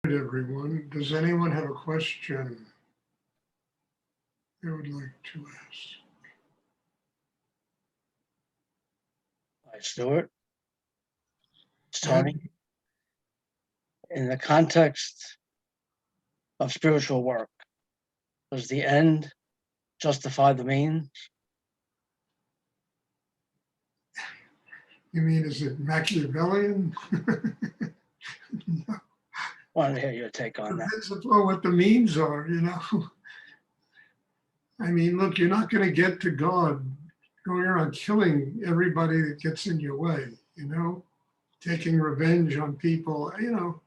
Everyone. Does anyone have a question they would like to ask? Hi, Stuart. It's Tony. In the context of spiritual work, does the end justify the means? You mean, is it Machiavellian? No. Wanted to hear your take on that. Depends upon what the means are, you know. I mean, look, you're not going to get to God going around killing everybody that gets in your way, you know, taking revenge on people, you know.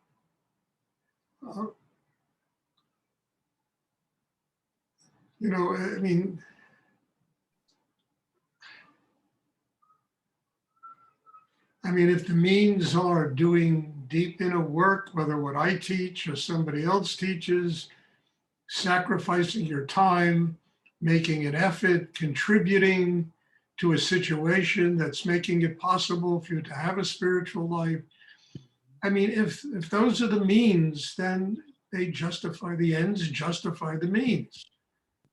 I mean, if the means are doing deep inner work, whether what I teach or somebody else teaches, sacrificing your time, making an effort, contributing to a situation that's making it possible for you to have a spiritual life. I mean, if those are the means, then they justify the ends, justify the means,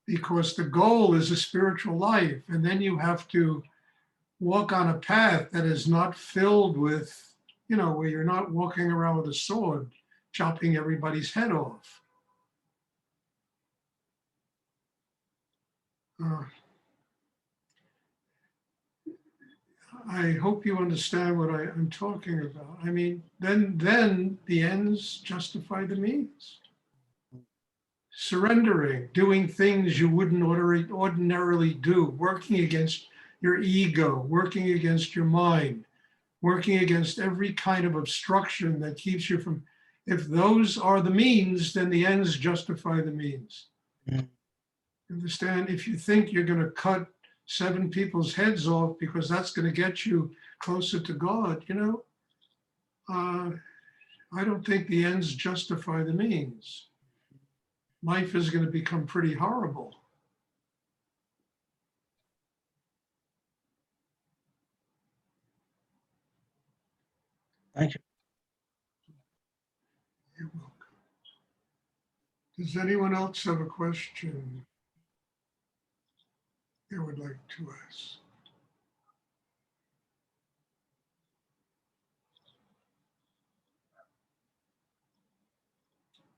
because the goal is a spiritual life. And then you have to walk on a path that is not filled with, you know, where you're not walking around with a sword, chopping everybody's head off. I hope you understand what I'm talking about. I mean, then the ends justify the means. Surrendering, doing things you wouldn't ordinarily do, working against your ego, working against your mind, working against every kind of obstruction that keeps you from, if those are the means, then the ends justify the means. Understand? If you think you're going to cut 7 people's heads off because that's going to get you closer to God, you know, I don't think the ends justify the means. Life is going to become pretty horrible. Thank you. You're welcome. Does anyone else have a question they would like to ask?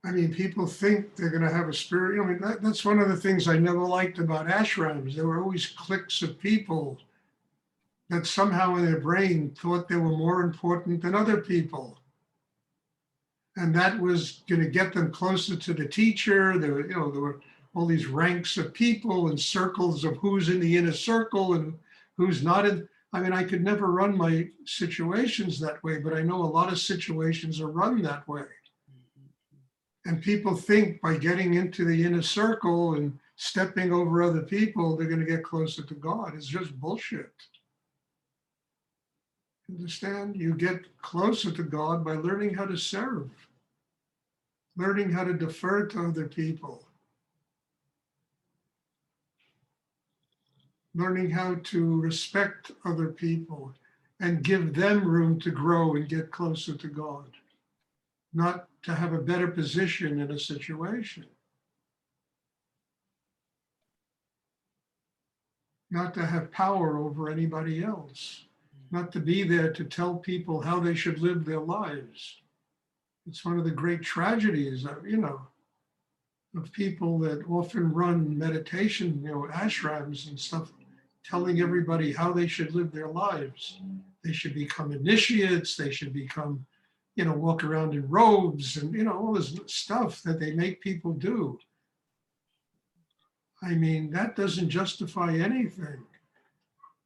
I mean, people think they're going to have a spirit. I mean, that's one of the things I never liked about ashrams. There were always cliques of people that somehow in their brain thought they were more important than other people. And that was going to get them closer to the teacher. There were all these ranks of people and circles of who's in the inner circle and who's not in. I mean, I could never run my situations that way, but I know a lot of situations are run that way. And people think by getting into the inner circle and stepping over other people, they're going to get closer to God. It's just bullshit. Understand? You get closer to God by learning how to serve, learning how to defer to other people, learning how to respect other people and give them room to grow and get closer to God, not to have a better position in a situation, not to have power over anybody else, not to be there to tell people how they should live their lives. It's one of the great tragedies of, you know, of people that often run meditation, you know, ashrams and stuff, telling everybody how they should live their lives. They should become initiates, they should become, you know, walk around in robes and, you know, all this stuff that they make people do. I mean, that doesn't justify anything.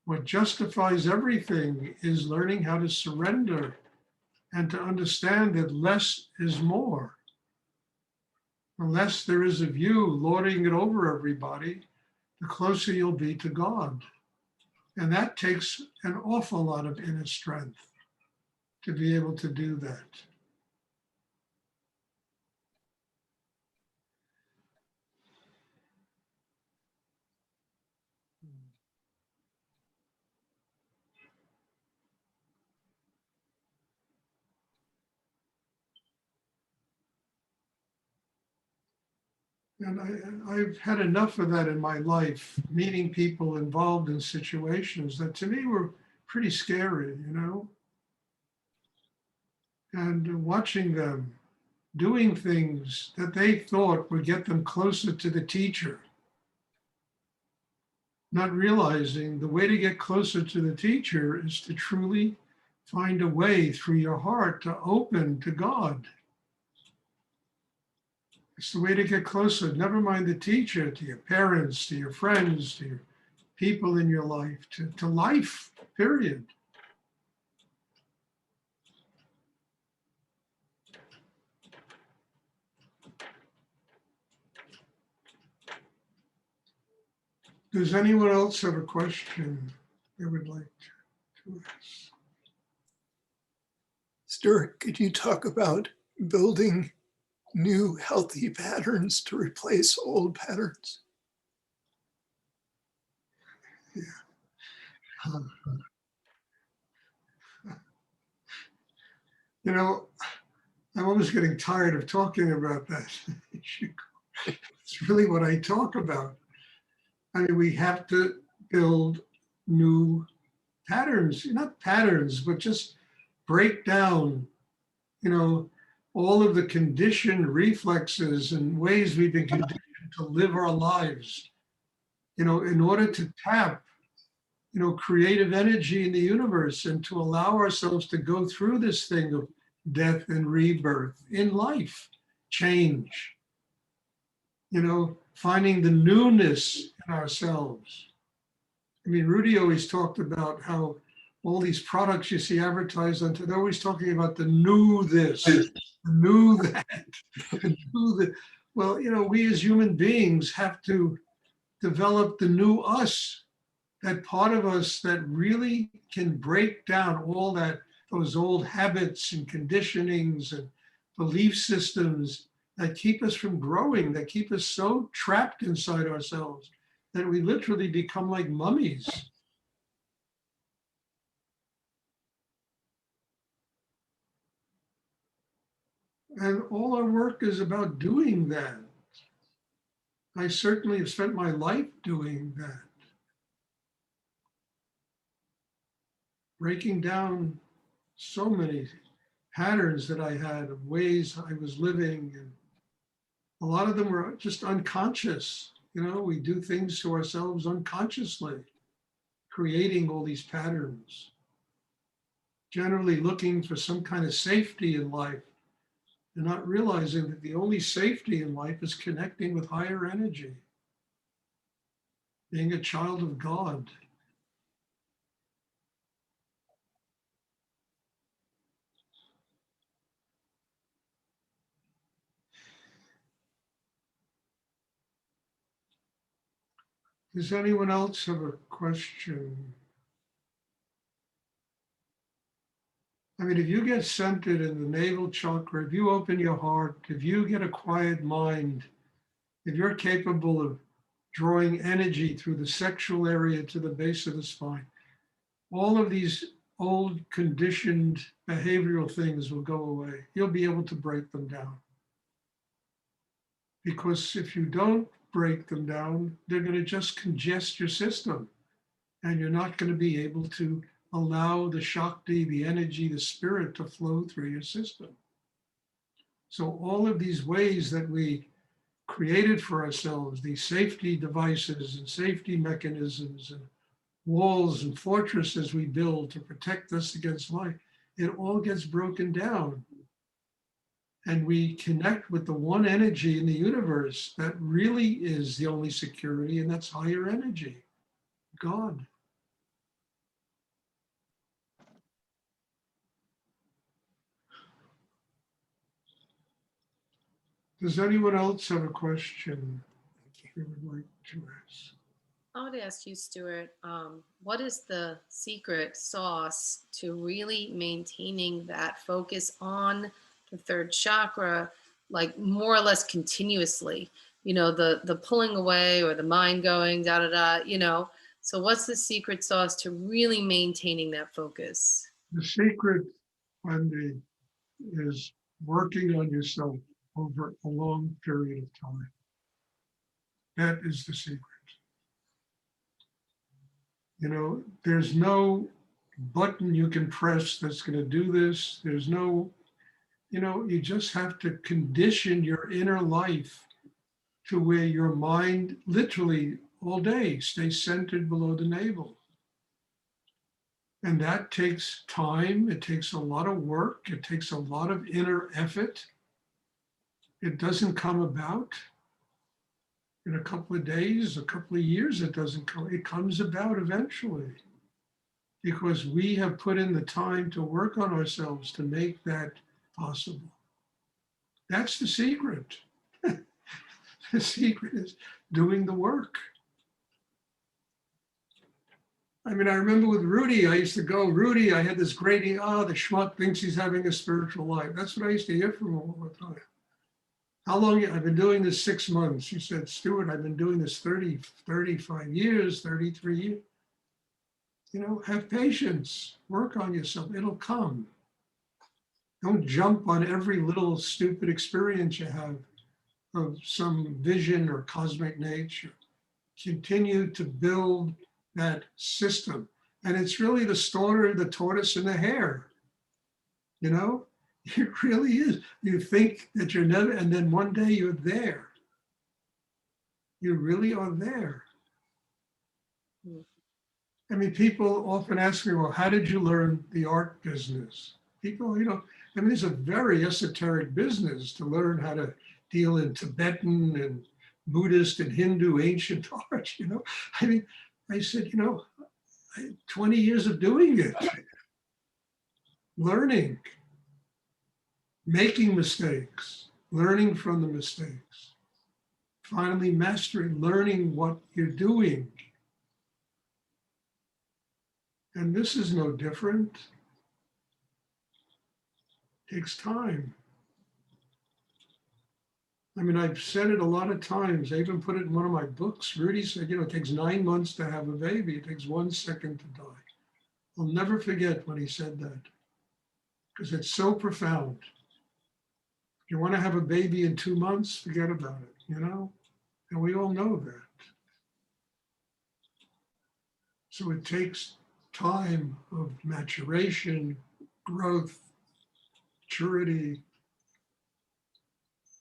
What justifies everything is learning how to surrender and to understand that less is more. The less there is of you lording it over everybody, the closer you'll be to God. And that takes an awful lot of inner strength to be able to do that. And I've had enough of that in my life, meeting people involved in situations that to me were pretty scary, you know? And watching them doing things that they thought would get them closer to the teacher, not realizing the way to get closer to the teacher is to truly find a way through your heart to open to God. It's the way to get closer, never mind the teacher, to your parents, to your friends, to your people in your life, to life, period. Does anyone else have a question they would like to ask? Stuart, could you talk about building new healthy patterns to replace old patterns? You know, I'm almost getting tired of talking about that issue. It's really what I talk about. I mean, we have to build new patterns, not patterns, but just break down, you know, all of the conditioned reflexes and ways we've been conditioned to live our lives, you know, in order to tap, you know, creative energy in the universe and to allow ourselves to go through this thing of death and rebirth in life, change, you know, finding the newness in ourselves. I mean, Rudy always talked about how all these products you see advertised on, they're always talking about the new this, the new that, the new that. Well, you know, we as human beings have to develop the new us, that part of us that really can break down all that, those old habits and conditionings and belief systems that keep us from growing, that keep us so trapped inside ourselves that we literally become like mummies. And all our work is about doing that. I certainly have spent my life doing that. Breaking down so many patterns that I had of ways I was living. And a lot of them were just unconscious. You know, we do things to ourselves unconsciously, creating all these patterns, generally looking for some kind of safety in life and not realizing that the only safety in life is connecting with higher energy, being a child of God. Does anyone else have a question? I mean, if you get centered in the navel chakra, if you open your heart, if you get a quiet mind, if you're capable of drawing energy through the sexual area to the base of the spine, all of these old conditioned behavioral things will go away. You'll be able to break them down. Because if you don't break them down, they're going to just congest your system. And you're not going to be able to allow the Shakti, the energy, the spirit to flow through your system. So all of these ways that we created for ourselves, these safety devices and safety mechanisms and walls and fortresses we build to protect us against life, it all gets broken down. And we connect with the one energy in the universe that really is the only security, and that's higher energy, God. Does anyone else have a question they would like to ask? I would ask you, Stuart, what is the secret sauce to really maintaining that focus on the third chakra, like more or less continuously? You know, the pulling away or the mind going, da da da. You know, so what's the secret sauce to really maintaining that focus? The secret, Wendy, is working on yourself over a long period of time. That is the secret. You know, there's no button you can press that's going to do this. There's no, you know, you just have to condition your inner life to where your mind literally all day stays centered below the navel. And that takes time. It takes a lot of work. It takes a lot of inner effort. It doesn't come about in a couple of days, a couple of years. It doesn't come. It comes about eventually, because we have put in the time to work on ourselves to make that possible. That's the secret. The secret is doing the work. I mean, I remember with Rudy, I used to go, Rudy, I had this great, the schmuck thinks he's having a spiritual life. That's what I used to hear from him all the time. How long? I've been doing this 6 months. He said, Stuart, I've been doing this 35 years, 33 years. You know, have patience, work on yourself, it'll come. Don't jump on every little stupid experience you have of some vision or cosmic nature. Continue to build that system. And it's really the story of the tortoise and the hare. You know, it really is. You think that you're never, and then one day you're there. You really are there. I mean, people often ask me, well, how did you learn the art business? People, you know, I mean, it's a very esoteric business to learn how to deal in Tibetan and Buddhist and Hindu ancient art, you know. I mean, I said, you know, 20 years of doing it, learning, making mistakes, learning from the mistakes, finally mastering, learning what you're doing. And this is no different. It takes time. I mean, I've said it a lot of times. I even put it in one of my books. Rudy said, you know, it takes 9 months to have a baby. It takes 1 second to die. I'll never forget when he said that, because it's so profound. If you want to have a baby in 2 months, forget about it, you know? And we all know that. So it takes time of maturation, growth, maturity,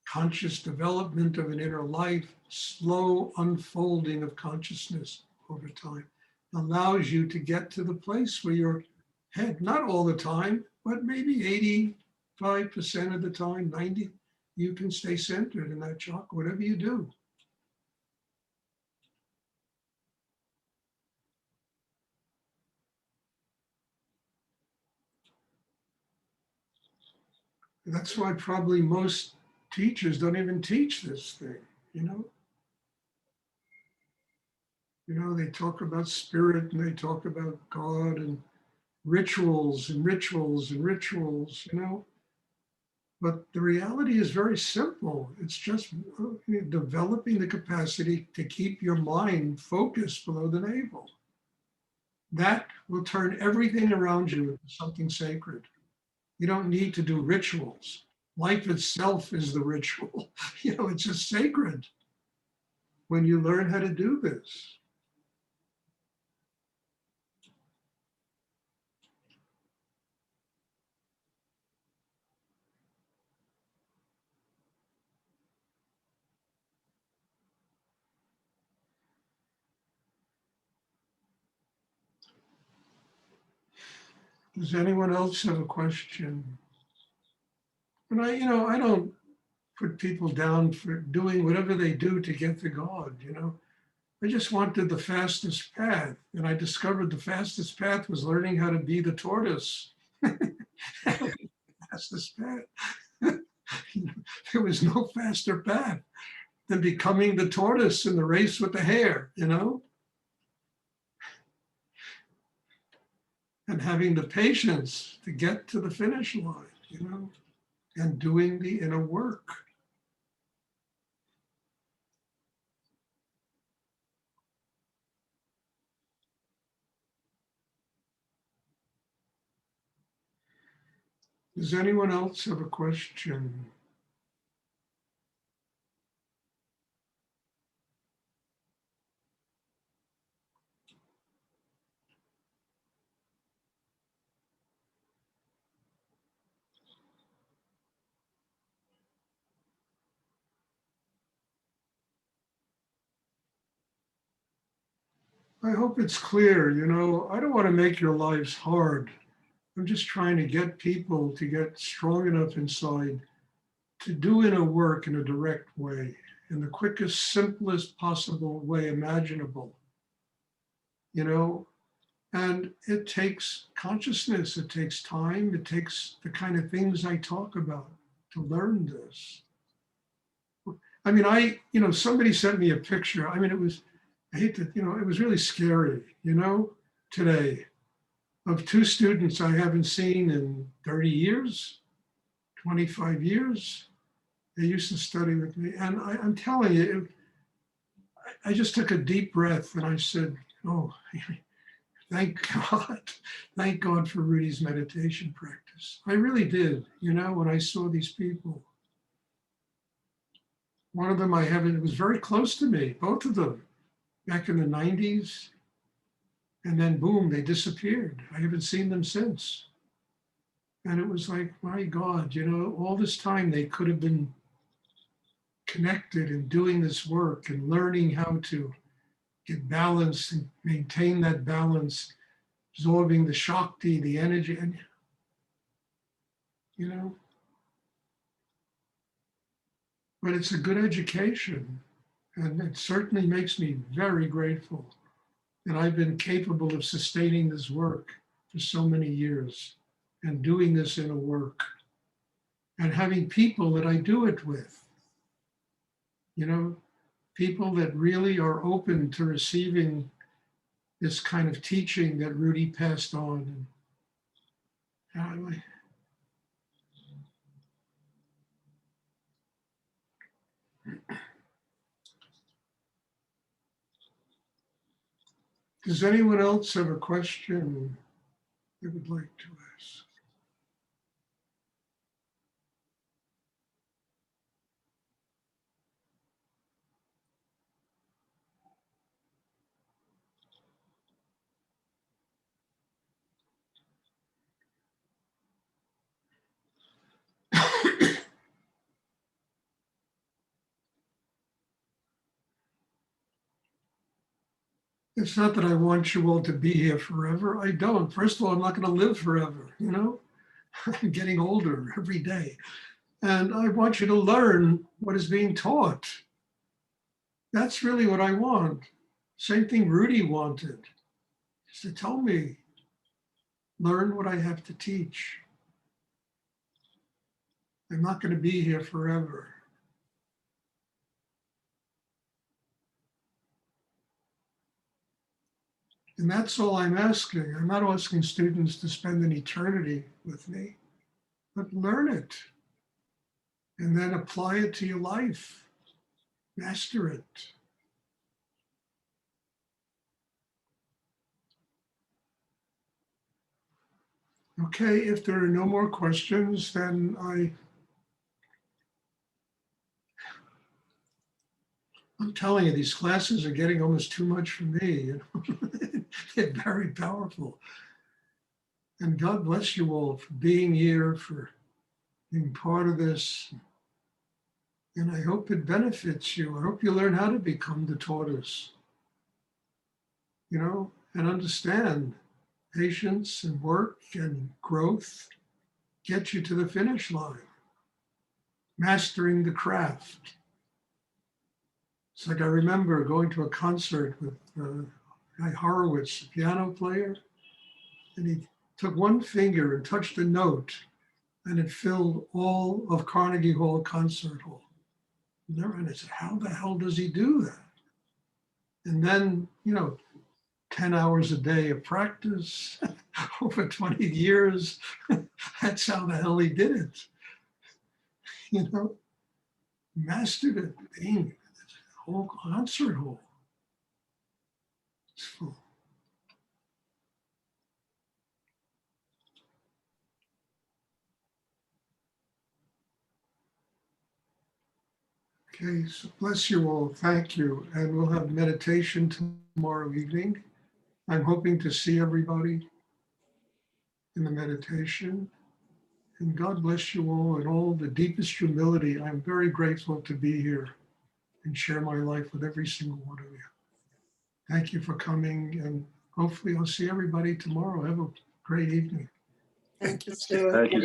conscious development of an inner life, slow unfolding of consciousness over time allows you to get to the place where your head, not all the time, but maybe 85% of the time, 90, you can stay centered in that chakra, whatever you do. That's why probably most teachers don't even teach this thing, you know? You know, they talk about spirit and they talk about God and rituals and rituals and rituals, you know? But the reality is very simple. It's just developing the capacity to keep your mind focused below the navel. That will turn everything around you into something sacred. You don't need to do rituals. Life itself is the ritual. You know, it's just sacred when you learn how to do this. Does anyone else have a question? And I don't put people down for doing whatever they do to get to God, you know. I just wanted the fastest path. And I discovered the fastest path was learning how to be the tortoise. Fastest path. There was no faster path than becoming the tortoise in the race with the hare, you know? And having the patience to get to the finish line, you know, and doing the inner work. Does anyone else have a question? I hope it's clear, I don't want to make your lives hard. I'm just trying to get people to get strong enough inside to do inner work in a direct way, in the quickest, simplest possible way imaginable, and it takes consciousness, it takes time, it takes the kind of things I talk about to learn this. I mean, somebody sent me a picture. I mean, I hate to, it was really scary, today, of two students I haven't seen in 30 years, 25 years. They used to study with me. And I'm telling you, I just took a deep breath and I said, oh, thank God. Thank God for Rudy's meditation practice. I really did, when I saw these people. One of them it was very close to me, both of them, back in the 90s. And then boom, they disappeared. I haven't seen them since. And it was like, my God, all this time they could have been connected and doing this work and learning how to get balanced and maintain that balance, absorbing the Shakti, the energy, and but it's a good education. And it certainly makes me very grateful that I've been capable of sustaining this work for so many years and doing this inner work and having people that I do it with, people that really are open to receiving this kind of teaching that Rudy passed on. And does anyone else have a question they would like to ask? It's not that I want you all to be here forever. I don't. First of all, I'm not going to live forever, I'm getting older every day. And I want you to learn what is being taught. That's really what I want. Same thing Rudy wanted, is to tell me, learn what I have to teach. I'm not going to be here forever. And that's all I'm asking. I'm not asking students to spend an eternity with me, but learn it and then apply it to your life. Master it. Okay, if there are no more questions, then I'm telling you, these classes are getting almost too much for me. They're very powerful. And God bless you all for being here, for being part of this. And I hope it benefits you. I hope you learn how to become the tortoise, and understand patience and work and growth get you to the finish line. Mastering the craft. It's like I remember going to a concert with Guy Horowitz, a piano player, and he took one finger and touched a note, and it filled all of Carnegie Hall Concert Hall. And I said, how the hell does he do that? And then, 10 hours a day of practice over 20 years. That's how the hell he did it. Mastered it, being the whole concert hall. It's full. Okay, so bless you all. Thank you. And we'll have meditation tomorrow evening. I'm hoping to see everybody in the meditation. And God bless you all in all the deepest humility. I'm very grateful to be here and share my life with every single one of you. Thank you for coming, and hopefully I'll see everybody tomorrow. Have a great evening. Thank you. Thank you.